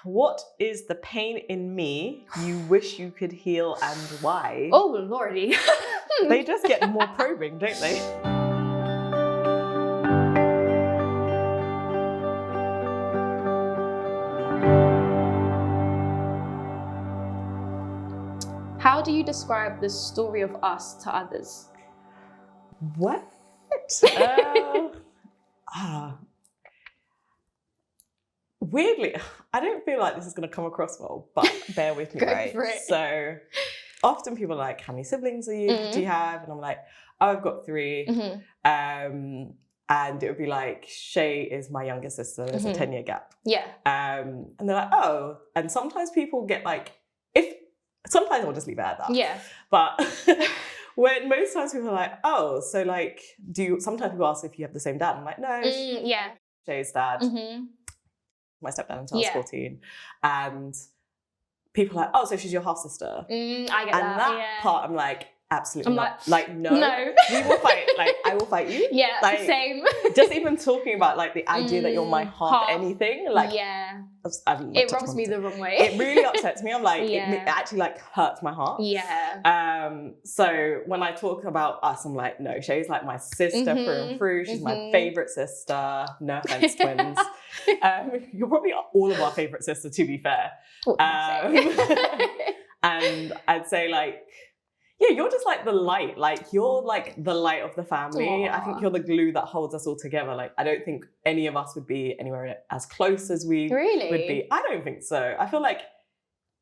What is the pain in me you wish you could heal and why? Oh, lordy. They just get more probing, don't they? How do you describe the story of us to others? What? Weirdly, I don't feel like this is going to come across well, but bear with me, Go right? for it. So often people are like, how many siblings do you have? And I'm like, oh, I've got 3. And it would be like, Shay is my younger sister. There's a 10-year gap. Yeah. And they're like, oh. And sometimes people get like, sometimes I'll just leave it at that. Yeah. But when most times people are like, oh, so like, sometimes people ask if you have the same dad. I'm like, no. Yeah. Shay's dad. My stepdad until I was 14. And people are like, oh, so she's your half sister. I get and that part, I'm like, absolutely not. Like, no. We will fight. Like, I will fight you. Yeah, like, same. Just even talking about like the idea that you're my half anything. Like, yeah. It rubs me the wrong way. It really upsets me. I'm like, it actually like hurts my heart. Yeah. So when I talk about us, I'm like, no, Shay's like my sister through and through. She's my favorite sister. No offense, twins. You're probably all of our favorite sister, to be fair. And I'd say like, yeah, you're just like the light. Like, you're like the light of the family. Aww. I think you're the glue that holds us all together. Like, I don't think any of us would be anywhere as close as we would be. I don't think so. I feel like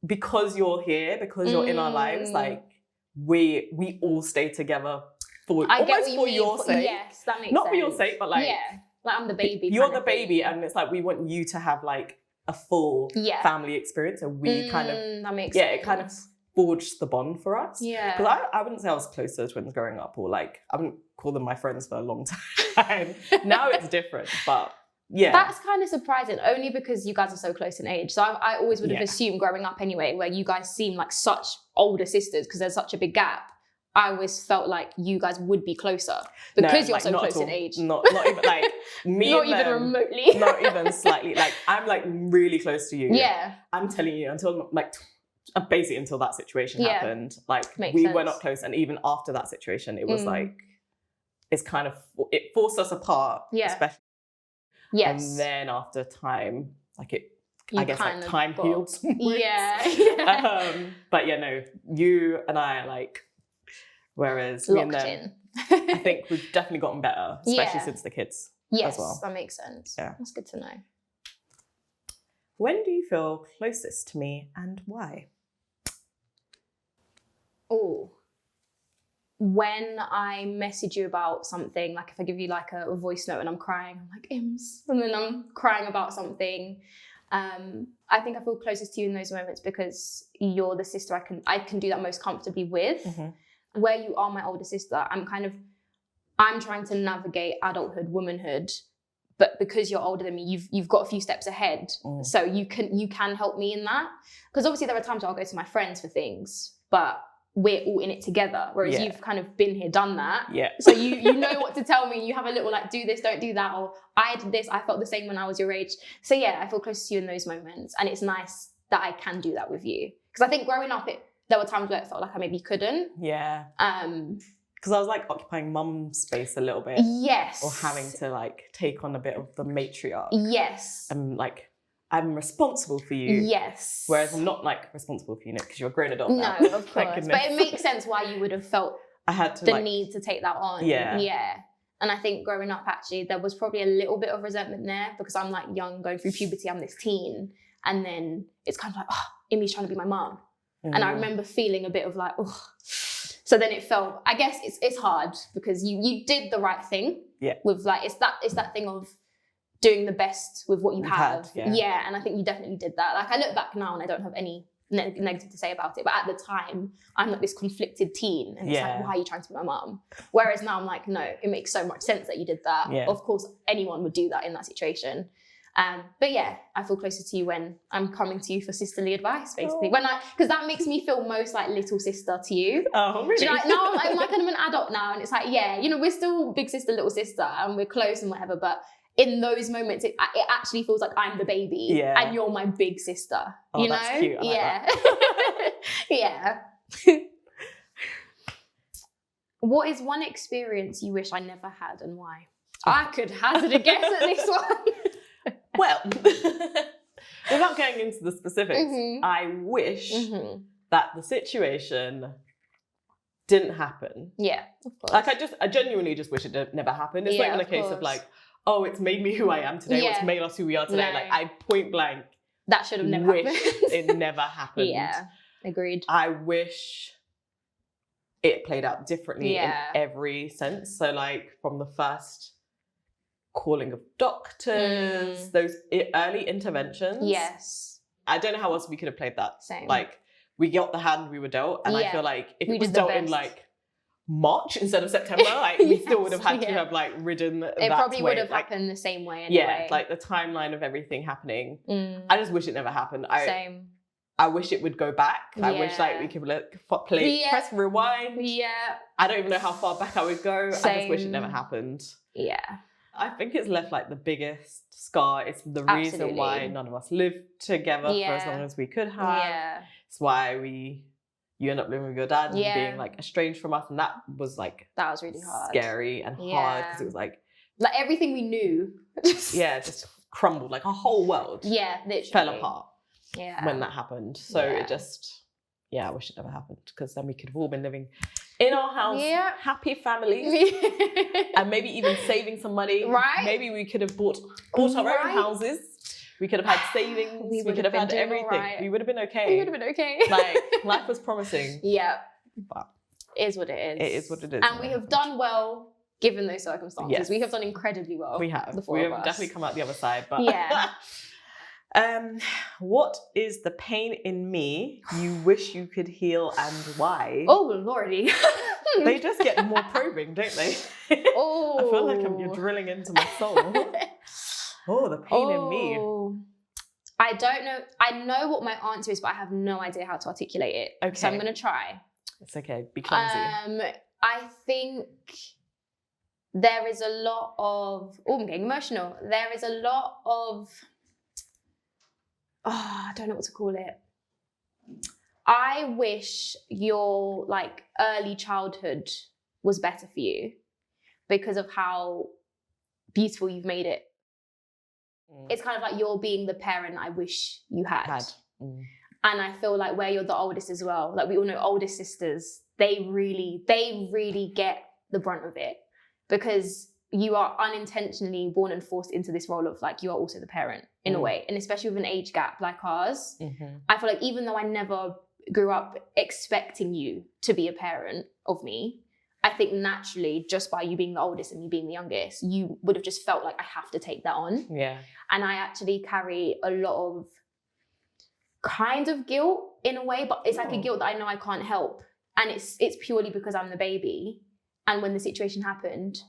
because you're here, because you're in our lives, like, we all stay together for your sake. Yes, that makes sense. Not for your sake, but like... Yeah, like I'm the baby. You're the baby, and it's like we want you to have like a full family experience. So we kind of... That makes sense. Yeah, it kind of... forged the bond for us. Yeah. Because I wouldn't say I was close to the twins growing up, or like, I wouldn't call them my friends for a long time. Now it's different, but yeah. That's kind of surprising, only because you guys are so close in age. So I always would have assumed growing up anyway, where you guys seem like such older sisters because there's such a big gap. I always felt like you guys would be closer because you're so close in age. Not even like me not and even them, remotely. Not even slightly. Like, I'm like really close to you. Yeah. I'm telling you, until like... basically until that situation happened, like we were not close, and even after that situation it was like it forced us apart, especially and then after time, like I guess like time healed some wounds. But yeah, no, you and I are like, whereas me and them, I think we've definitely gotten better, especially since the kids as well. That makes sense. That's good to know. When do you feel closest to me and why? Oh, when I message you about something, like if I give you like a voice note and I'm crying, I'm like, Ims, and then I'm crying about something. I think I feel closest to you in those moments because you're the sister I can do that most comfortably with. Where you are my older sister, I'm trying to navigate adulthood, womanhood, but because you're older than me, you've got a few steps ahead. So you can help me in that. Because obviously there are times where I'll go to my friends for things, but we're all in it together. Whereas you've kind of been here, done that. Yeah. So you know what to tell me. You have a little like, do this, don't do that. Or I did this, I felt the same when I was your age. So yeah, I feel close to you in those moments. And it's nice that I can do that with you. Because I think growing up, there were times where it felt like I maybe couldn't. Yeah. Because I was like occupying mum's space a little bit. Yes. Or having to like take on a bit of the matriarch. Yes. And like, I'm responsible for you. Yes. Whereas I'm not like responsible for you because you're a grown adult now. No, of course. But it makes sense why you would have felt the need to take that on. Yeah. Yeah. And I think growing up, actually, there was probably a little bit of resentment there because I'm like young, going through puberty, I'm this teen. And then it's kind of like, oh, Imi's trying to be my mum. And I remember feeling a bit of like, oh. So then it felt, I guess it's hard because you did the right thing. Yeah. With like, it's that thing of doing the best with what you have. Yeah, and I think you definitely did that. Like, I look back now and I don't have any negative to say about it, but at the time, I'm like this conflicted teen, and it's like, why are you trying to be my mum? Whereas now I'm like, no, it makes so much sense that you did that. Yeah. Of course, anyone would do that in that situation. But yeah, I feel closer to you when I'm coming to you for sisterly advice, basically. Because that makes me feel most like little sister to you. Oh, really? Do you know, like, now I'm like kind of an adult now, and it's like, yeah, you know, we're still big sister, little sister, and we're close and whatever, but in those moments, it actually feels like I'm the baby and you're my big sister. Oh, you know? That's cute. I like that. Yeah. What is one experience you wish I never had and why? I could hazard a guess at this one. Well, without going into the specifics, I wish that the situation didn't happen. Yeah, of course. Like I genuinely just wish it never happened. It's not even a case of like, oh, it's made me who I am today, or it's made us who we are today. No. Like I point blank that should have never happened. It never happened. Yeah, agreed. I wish it played out differently in every sense. So like from the first calling of doctors, those early interventions. Yes. I don't know how else we could have played that. Same. Like we got the hand we were dealt, and I feel like if it was dealt in like March instead of September, like we still would have had to have like ridden that It probably wave. would have like, happened the same way anyway. Yeah, like the timeline of everything happening. I just wish it never happened. Same. I wish it would go back. I wish like we could press rewind. Yeah. I don't even know how far back I would go. Same. I just wish it never happened. Yeah. I think it's left like the biggest scar. It's the reason why none of us lived together for as long as we could have. Yeah. It's why you end up living with your dad and being like estranged from us, and that was really hard, scary and hard because it was like everything we knew just crumbled, like our whole world literally fell apart when that happened. So it just I wish it never happened, because then we could have all been living in our house, happy families, and maybe even saving some money. Right? Maybe we could have bought our own houses. We could have had savings. We could have had everything. Right. We would have been okay. Like life was promising. Yeah. But it is what it is. It is what it is. And we have done well given those circumstances. Yes. We have done incredibly well. We have. We have definitely come out the other side. But yeah. What is the pain in me you wish you could heal, and why? Oh lordy. They just get more probing, don't they? Oh. I feel like you're drilling into my soul. Oh, the pain in me. I don't know. I know what my answer is, but I have no idea how to articulate it. Okay. So I'm going to try. It's okay. Be clumsy. I think there is a lot of... Oh, I'm getting emotional. There is a lot of... I don't know what to call it. I wish your like early childhood was better for you because of how beautiful you've made it. It's kind of like you're being the parent I wish you had. And I feel like where you're the oldest as well, like we all know oldest sisters, they really get the brunt of it, because you are unintentionally born and forced into this role of like, you are also the parent in a way. And especially with an age gap like ours, I feel like even though I never grew up expecting you to be a parent of me, I think naturally, just by you being the oldest and me being the youngest, you would have just felt like I have to take that on. Yeah. And I actually carry a lot of kind of guilt in a way, but it's like a guilt that I know I can't help. And it's purely because I'm the baby. And when the situation happened,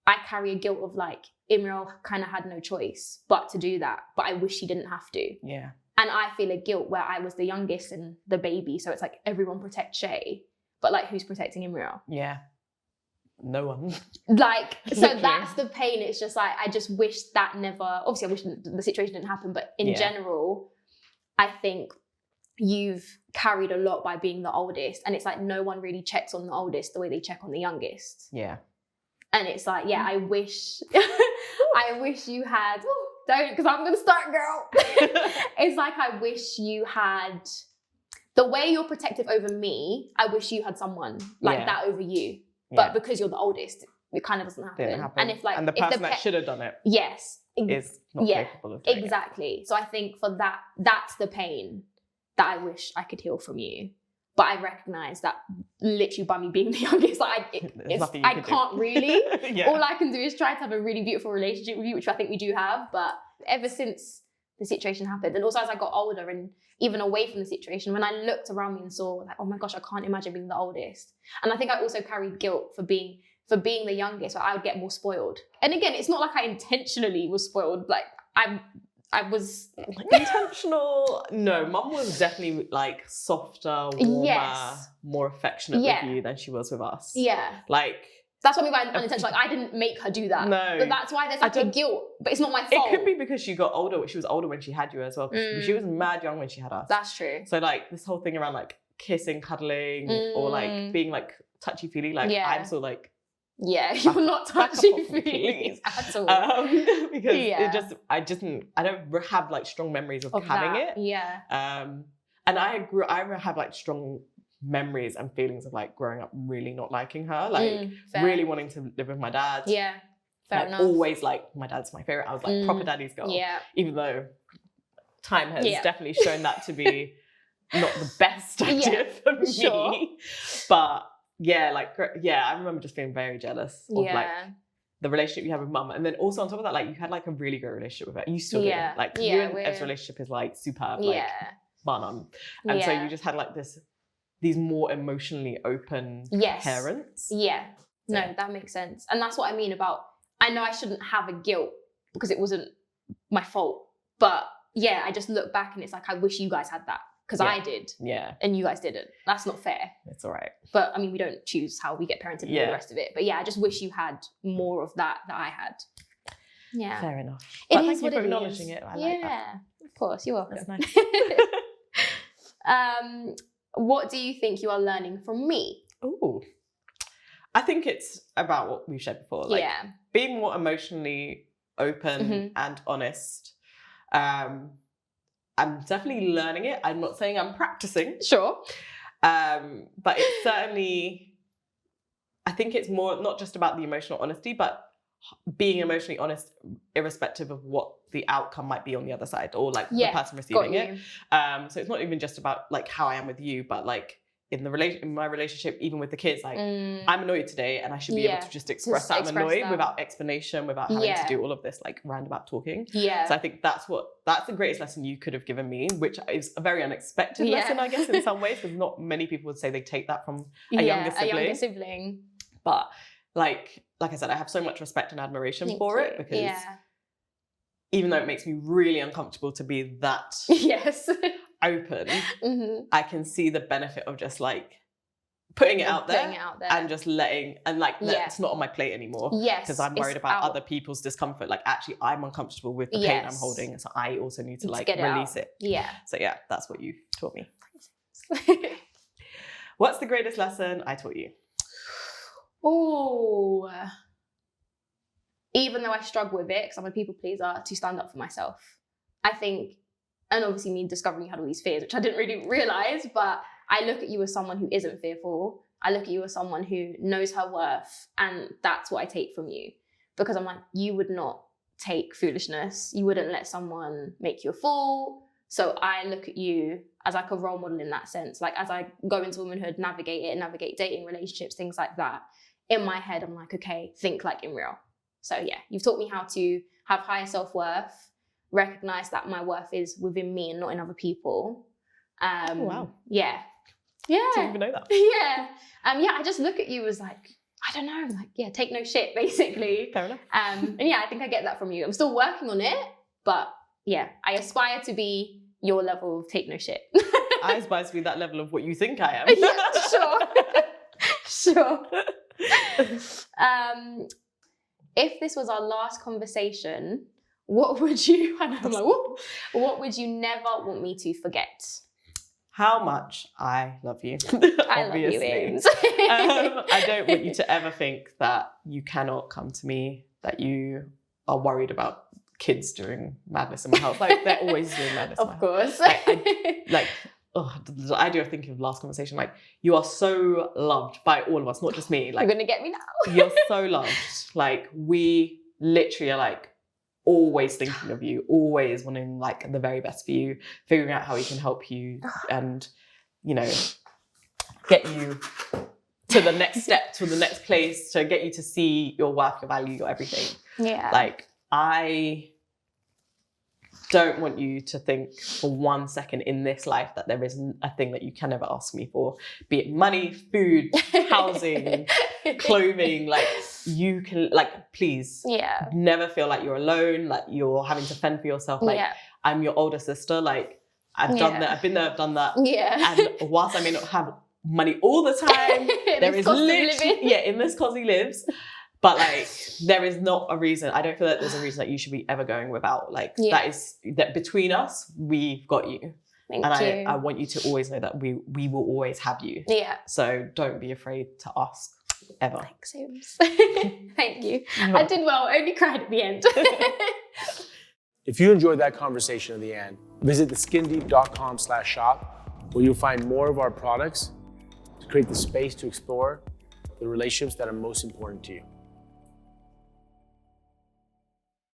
I carry a guilt of like, Imriel kind of had no choice but to do that. But I wish she didn't have to. Yeah. And I feel a guilt where I was the youngest and the baby. So it's like everyone protect Shay. But like, who's protecting Imriel? Yeah. No one. Like, so that's the pain. It's just like, I just wish that never, obviously I wish the situation didn't happen, but in general, I think you've carried a lot by being the oldest. And it's like, no one really checks on the oldest the way they check on the youngest. Yeah. And it's like, I wish, I wish you had, don't, because I'm going to start, girl. It's like, I wish you had, the way you're protective over me, I wish you had someone like that over you. But because you're the oldest, it kind of doesn't happen. Didn't happen. And if like, and the person that should have done it, is not capable of doing it. So I think for that, that's the pain that I wish I could heal from you. But I recognize that literally by me being the youngest, like I can't really. All I can do is try to have a really beautiful relationship with you, which I think we do have. But ever since the situation happened, and also as I got older and even away from the situation, when I looked around me and saw like, oh my gosh, I can't imagine being the oldest. And I think I also carried guilt for being the youngest, where I would get more spoiled. And again, it's not like I intentionally was spoiled. Like I was intentional. No, Mum was definitely like softer, warmer, more affectionate with you than she was with us. Yeah. Like That's what I mean by unintentional. Like, I didn't make her do that. No. But that's why there's like a guilt. But it's not my fault. It could be because she got older. She was older when she had you as well. She was mad young when she had us. That's true. So like this whole thing around like kissing, cuddling, or like being like touchy-feely, like I'm still like... Yeah, you're not touchy-feely at all. Because I don't have like strong memories of having it. Yeah. And I have like strong memories and feelings of like growing up really not liking her, like really wanting to live with my dad. Yeah, fair like, enough. Always like my dad's my favorite. I was like proper daddy's girl. Yeah. Even though time has definitely shown that to be not the best idea for me. But I remember just being very jealous of like the relationship you have with mum, and then also on top of that, like you had like a really great relationship with her. You still do. Like you and Ev's relationship is like superb. Like bar none. And so you just had like these more emotionally open parents. Yeah. No, that makes sense. And that's what I mean about, I know I shouldn't have a guilt because it wasn't my fault. But yeah, I just look back and it's like, I wish you guys had that because I did. Yeah. And you guys didn't. That's not fair. It's all right. But I mean, we don't choose how we get parented and all the rest of it. But yeah, I just wish you had more of that I had. Yeah. Fair enough. But thank you for acknowledging it. I like that. Of course. You're welcome. That's nice. What do you think you are learning from me? Ooh. I think it's about what we've said before. Like being more emotionally open and honest. I'm definitely learning it. I'm not saying I'm practicing. Sure. But it's certainly, I think it's more not just about the emotional honesty, but being emotionally honest irrespective of what the outcome might be on the other side or like the person receiving it. So it's not even just about like how I am with you, but like in my relationship, even with the kids, like I'm annoyed today and I should be able to just express that I'm annoyed without explanation, without having to do all of this like roundabout talking. Yeah. So I think that's the greatest lesson you could have given me, which is a very unexpected lesson, I guess, in some ways, because not many people would say they take that from a younger sibling. But like I said, I have so much respect and admiration for it because even though it makes me really uncomfortable to be that open, I can see the benefit of just like putting it out there and just letting, and like it's not on my plate anymore. Because I'm worried about other people's discomfort. Like actually I'm uncomfortable with the pain I'm holding. So I also need to like release it. Yeah. So yeah, that's what you taught me. What's the greatest lesson I taught you? Oh, even though I struggle with it, because I'm a people pleaser, to stand up for myself. I think, and obviously me discovering you had all these fears, which I didn't really realise, but I look at you as someone who isn't fearful. I look at you as someone who knows her worth, and that's what I take from you. Because I'm like, you would not take foolishness. You wouldn't let someone make you a fool. So I look at you as like a role model in that sense. Like as I go into womanhood, navigate dating, relationships, things like that. In my head, I'm like, okay, think like Imriel. So yeah, you've taught me how to have higher self-worth, recognize that my worth is within me and not in other people. Oh, wow. Yeah. I didn't even know that. I just look at you as like, I don't know, like, take no shit, basically. Fair enough. And I think I get that from you. I'm still working on it, but yeah, I aspire to be your level of take no shit. I aspire to be that level of what you think I am. Yeah, sure. If this was our last conversation, what would you, what would you never want me to forget? How much I love you. I love you, Ames. I don't want you to ever think that you cannot come to me, that you are worried about kids doing madness in my house. Like they're always doing madness. Of course. I do think of last conversation, like you are so loved by all of us, not just me. Like you're gonna get me now. You're so loved. Like we literally are like always thinking of you, always wanting like the very best for you, figuring out how we can help you and, get you to the next step, to the next place, to get you to see your worth, your value, your everything. Yeah. Like I don't want you to think for 1 second in this life that there isn't a thing that you can never ask me for, be it money, food, housing, clothing. Like you can, like, please never feel like you're alone, like you're having to fend for yourself. Like I'm your older sister. Like I've done that. I've been there, I've done that. Yeah. And whilst I may not have money all the time. There is literally, in this cost he lives. But like, there is not a reason. I don't feel like there's a reason that you should be ever going without. Like, that between us, we've got you. Thank you. I want you to always know that we will always have you. Yeah. So don't be afraid to ask ever. Thanks, Sims. Thank you. I did well. I only cried at the end. If you enjoyed that conversation at the end, visit theskindeep.com/shop, where you'll find more of our products to create the space to explore the relationships that are most important to you.